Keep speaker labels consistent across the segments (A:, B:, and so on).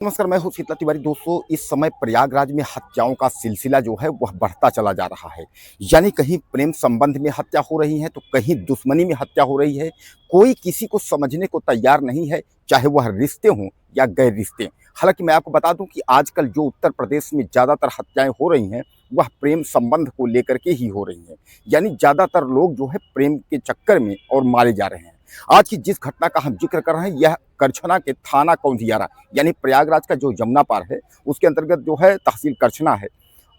A: नमस्कार, मैं हूँ शीतला तिवारी। दोस्तों, इस समय प्रयागराज में हत्याओं का सिलसिला जो है वह बढ़ता चला जा रहा है। यानी कहीं प्रेम संबंध में हत्या हो रही है तो कहीं दुश्मनी में हत्या हो रही है। कोई किसी को समझने को तैयार नहीं है, चाहे वह रिश्ते हों या गैर रिश्ते। हालांकि मैं आपको बता दूं कि आजकल जो उत्तर प्रदेश में ज़्यादातर हत्याएं हो रही हैं वह प्रेम संबंध को लेकर के ही हो रही हैं। यानी ज़्यादातर लोग जो है प्रेम के चक्कर में और मारे जा रहे हैं। आज की जिस घटना का हम जिक्र कर रहे हैं यह करछना के थाना कौंधियारा यानी प्रयागराज का जो यमुना पार है उसके अंतर्गत जो है तहसील करछना है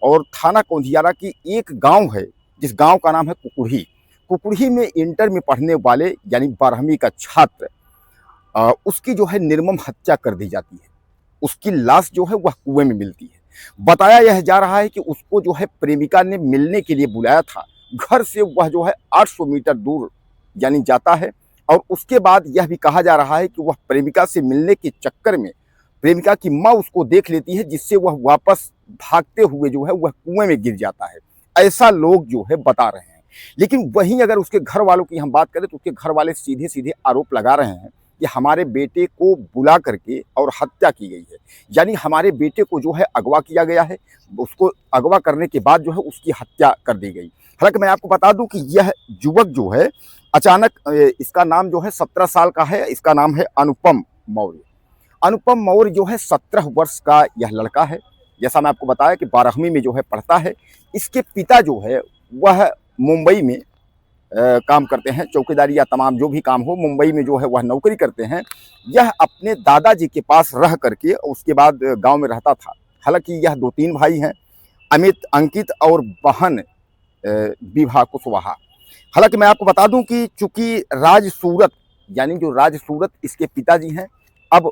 A: और थाना कौंधियारा की एक गांव है जिस गांव का नाम है कुकुड़ी। कुकुड़ी में इंटर में पढ़ने वाले यानी 12वीं का छात्र उसकी जो है निर्मम हत्या कर दी जाती है। उसकी लाश जो है वह कुएं में मिलती है। बताया यह जा रहा है कि उसको जो है प्रेमिका ने मिलने के लिए बुलाया था। घर से वह जो है 800 मीटर दूर यानी जाता है और उसके बाद यह भी कहा जा रहा है कि वह प्रेमिका से मिलने के चक्कर में प्रेमिका की माँ उसको देख लेती है, जिससे वह वापस भागते हुए जो है वह कुएं में गिर जाता है। ऐसा लोग जो है बता रहे हैं। लेकिन वहीं अगर उसके घर वालों की हम बात करें तो उसके घर वाले सीधे सीधे आरोप लगा रहे हैं कि हमारे बेटे को बुला करके और हत्या की गई है। यानी हमारे बेटे को जो है अगवा किया गया है, उसको अगवा करने के बाद जो है उसकी हत्या कर दी गई। हालांकि मैं आपको बता दूं कि यह युवक जो है अचानक इसका नाम जो है 17 साल का है। इसका नाम है अनुपम मौर्य। अनुपम मौर्य जो है 17 वर्ष का यह लड़का है। जैसा मैं आपको बताया कि 12वीं में जो है पढ़ता है। इसके पिता जो है वह मुंबई में काम करते हैं, चौकीदारी या तमाम जो भी काम हो मुंबई में जो है वह नौकरी करते हैं। यह अपने दादाजी के पास रह करके उसके बाद गांव में रहता था। हालांकि यह 2-3 भाई हैं, अमित, अंकित और बहन विभा कुशवाहा। हालांकि मैं आपको बता दूं कि चूंकि राज सूरत यानी जो राज सूरत इसके पिताजी हैं, अब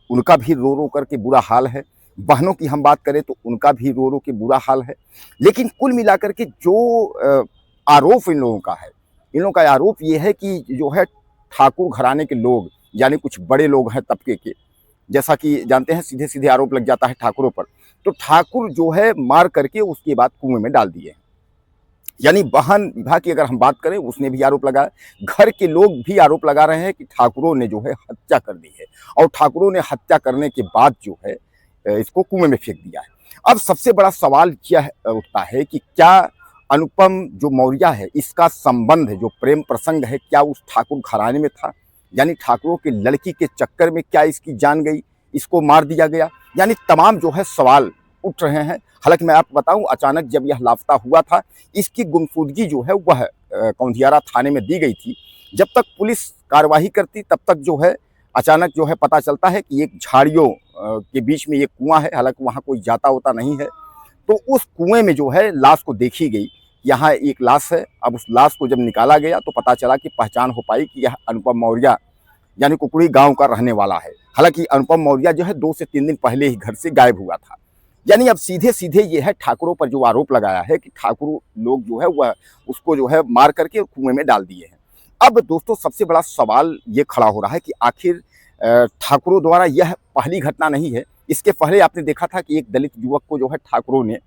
A: उनका भी रो रो करके बुरा हाल है। बहनों की हम बात करें तो उनका भी रो रो के बुरा हाल है। लेकिन कुल मिलाकर के जो आरोप इन लोगों का है, इन लोगों का आरोप ये है कि जो है ठाकुर घराने के लोग यानी कुछ बड़े लोग हैं तबके के, जैसा कि जानते हैं सीधे सीधे आरोप लग जाता है ठाकुरों पर। तो ठाकुर जो है मार करके उसके बाद कुएं में डाल दिए। यानी बहन विभा की अगर हम बात करें उसने भी आरोप लगाया। घर के लोग भी आरोप लगा रहे हैं कि ठाकुरों ने जो है हत्या कर दी है और ठाकुरों ने हत्या करने के बाद जो है इसको कुएं में फेंक दिया है। अब सबसे बड़ा सवाल यह उठता है कि क्या अनुपम जो मौर्य है इसका संबंध जो प्रेम प्रसंग है क्या उस ठाकुर घराने में था? यानी ठाकुरों के लड़की के चक्कर में क्या इसकी जान गई, इसको मार दिया गया? यानी तमाम जो है सवाल उठ रहे हैं। हालांकि मैं आपको बताऊं अचानक जब यह लापता हुआ था इसकी गुमशुदगी जो है वह कौंधियारा थाने में दी गई थी। जब तक पुलिस कार्रवाई करती तब तक जो है अचानक जो है पता चलता है कि एक झाड़ियों के बीच में एक कुआं है। हालांकि वहाँ कोई जाता होता नहीं है। तो उस कुएं में जो है लाश को देखी गई। यहाँ एक लाश है। अब उस लाश को जब निकाला गया तो पता चला कि पहचान हो पाई कि यह अनुपम मौर्य यानी कुकुड़ी गांव का रहने वाला है। हालांकि अनुपम मौर्य जो है 2 से 3 दिन पहले ही घर से गायब हुआ था। यानी अब सीधे सीधे ये है ठाकुरों पर जो आरोप लगाया है कि ठाकुर लोग जो है वह उसको जो है मार करके कुएं में डाल दिए हैं। अब दोस्तों सबसे बड़ा सवाल ये खड़ा हो रहा है कि आखिर ठाकुरों द्वारा यह पहली घटना नहीं है। इसके पहले आपने देखा था कि एक दलित युवक को जो है ठाकुरों ने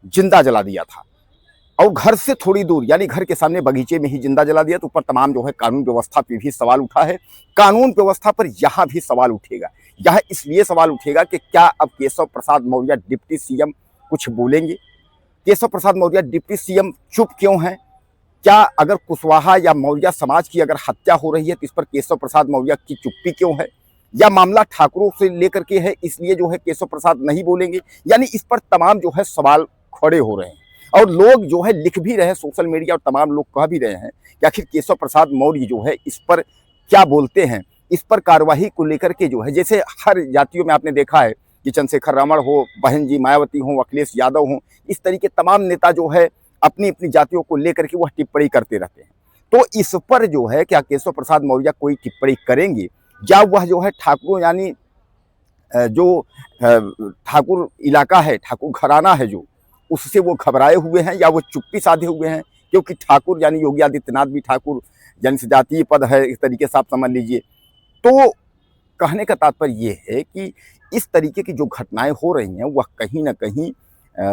A: जिंदा जला दिया था और घर से थोड़ी दूर यानी घर के सामने बगीचे में ही जिंदा जला दिया। तो ऊपर तमाम जो है कानून व्यवस्था पे भी सवाल उठा है। कानून व्यवस्था पर यहाँ भी सवाल उठेगा। यह इसलिए सवाल उठेगा कि क्या अब केशव प्रसाद मौर्य डिप्टी सीएम कुछ बोलेंगे? केशव प्रसाद मौर्य डिप्टी सीएम चुप क्यों हैं? क्या अगर कुशवाहा या मौर्य समाज की अगर हत्या हो रही है तो इस पर केशव प्रसाद मौर्य की चुप्पी क्यों है? या मामला ठाकुरों से लेकर के है इसलिए जो है केशव प्रसाद नहीं बोलेंगे? यानी इस पर तमाम जो है सवाल खड़े हो रहे हैं और लोग जो है लिख भी रहे हैं, सोशल मीडिया और तमाम लोग कह भी रहे हैं कि आखिर केशव प्रसाद मौर्य जो है इस पर क्या बोलते हैं। इस पर कार्यवाही को लेकर के जो है जैसे हर जातियों में आपने देखा है कि चंद्रशेखर रमण हो, बहन जी मायावती हो, अखिलेश यादव हो, इस तरीके तमाम नेता जो है अपनी अपनी जातियों को लेकर के वह टिप्पणी करते रहते हैं। तो इस पर जो है क्या केशव प्रसाद मौर्य कोई टिप्पणी करेंगे या वह जो है ठाकुरों यानी जो ठाकुर इलाका है, ठाकुर घराना है जो उससे वो घबराए हुए हैं या वो चुप्पी साधे हुए हैं? क्योंकि ठाकुर यानी योगी आदित्यनाथ भी ठाकुर जनजातीय पद है, इस तरीके से आप समझ लीजिए। तो कहने का तात्पर्य ये है कि इस तरीके की जो घटनाएं हो रही हैं वह कहीं ना कहीं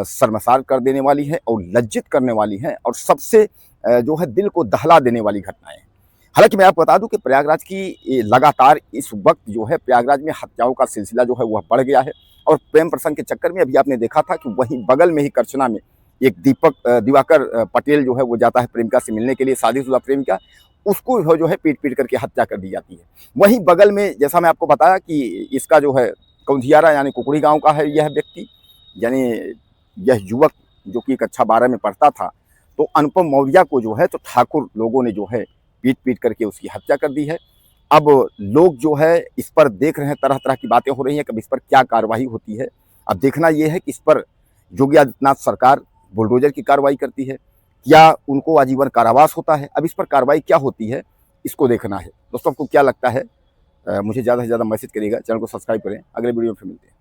A: शर्मसार कर देने वाली है और लज्जित करने वाली है और सबसे जो है दिल को दहला देने वाली घटनाएं हैं। हालाँकि मैं आपको बता दूँ कि प्रयागराज की लगातार इस वक़्त जो है प्रयागराज में हत्याओं का सिलसिला जो है वह बढ़ गया है और प्रेम प्रसंग के चक्कर में अभी आपने देखा था कि वहीं बगल में ही करछना में एक दिवाकर पटेल जो है वो जाता है प्रेमिका से मिलने के लिए, शादीशुदा प्रेमिका, उसको जो है पीट-पीट करके हत्या कर दी जाती है। वहीं बगल में जैसा मैं आपको बताया कि इसका जो है कौंधियारा यानी कुकुड़ी गाँव का है यह व्यक्ति, यानी यह युवक जो कि कक्षा 12 में पढ़ता था, तो अनुपम मौर्य को जो है तो ठाकुर लोगों ने जो है पीट-पीट करके उसकी हत्या कर दी है। अब लोग जो है इस पर देख रहे हैं, तरह-तरह की बातें हो रही हैं, कब इस पर क्या कार्रवाई होती है। अब देखना ये है कि इस पर योगी आदित्यनाथ सरकार बुलडोज़र की कार्रवाई करती है, या उनको आजीवन कारावास होता है। अब इस पर कार्रवाई क्या होती है, इसको देखना है। दोस्तों आपको क्या लगता है? मुझे ज़्यादा से ज़्यादा मैसेज करिएगा, चैनल को सब्सक्राइब करें। अगले वीडियो में फिर मिलते हैं।